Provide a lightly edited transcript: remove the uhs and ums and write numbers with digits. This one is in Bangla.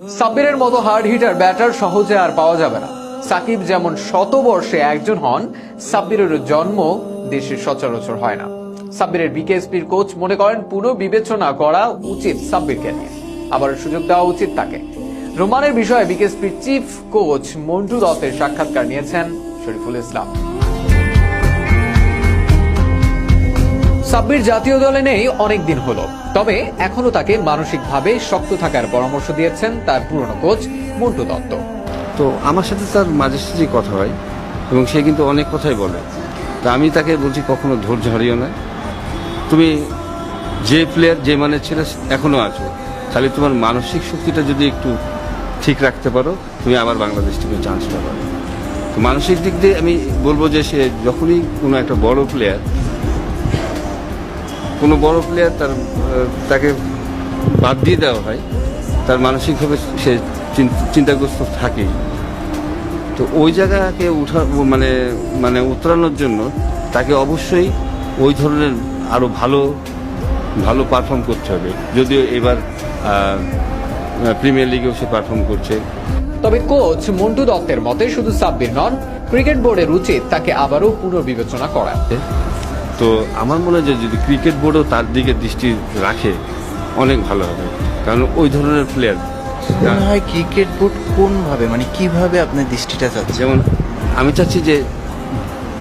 সাব্বিরের মতো হার্ড হিটার ব্যাটার সহজে আর পাওয়া যাবে না। সাকিব যেমন শতবর্ষে একজন হন, সাব্বিরেরও জন্ম দেশের সচরাচর হয় না। সাব্বিরের বিকেএসপির কোচ মনে করেন পুনর্বিবেচনা করা উচিত সাব্বিরকে নিয়ে, আবার সুযোগ দেওয়া উচিত তাকে। রোমানের বিষয়ে বিকেএসপির চিফ কোচ মন্টু দত্তের সাক্ষাৎকার নিয়েছেন শরীফুল ইসলাম। সাব্বির জাতীয় দলে নেই অনেকদিন হলো, তবে এখনো তাকে মানসিকভাবে শক্ত থাকার পরামর্শ দিয়েছেন তার পুরনো কোচ মন্টু দত্ত। তো আমার সাথে তার মাঝে সাঝে কথা হয় এবং সে কিন্তু অনেক কথাই বলে। তা আমি তাকে বলছি কখনো ধৈর্য হারিও না, তুমি যে প্লেয়ার যে মানের ছিল এখনো আছো, খালি তোমার মানসিক শক্তিটা যদি একটু ঠিক রাখতে পারো তুমি আবার বাংলাদেশ টিমে চান্স পাবে। তো মানসিক দিক দিয়ে আমি বলবো যে সে যখনই কোনো একটা বড় প্লেয়ার তাকে বাদ দিয়ে দেওয়া হয়, তার মানসিকভাবে সে চিন্তাগ্রস্ত থাকেই। তো ওই জায়গাকে মানে উতরানোর জন্য তাকে অবশ্যই ওই ধরনের আরো ভালো ভালো পারফর্ম করতে হবে। যদিও এবার প্রিমিয়ার লিগেও সে পারফর্ম করছে। তবে কোচ মন্টু দত্তের মতে শুধু সাব্বির নন, ক্রিকেট বোর্ডের উচিত তাকে আবারও পুনর্বিবেচনা করা। তো আমার মনে হয় যে যদি ক্রিকেট বোর্ডও তার দিকে দৃষ্টি রাখে অনেক ভালো হবে, কারণ ওই ধরনের প্লেয়ার মনে হয় ক্রিকেট বোর্ড কোনভাবে মানে কিভাবে আপনার দৃষ্টিটা চাচ্ছে? যেমন আমি চাচ্ছি যে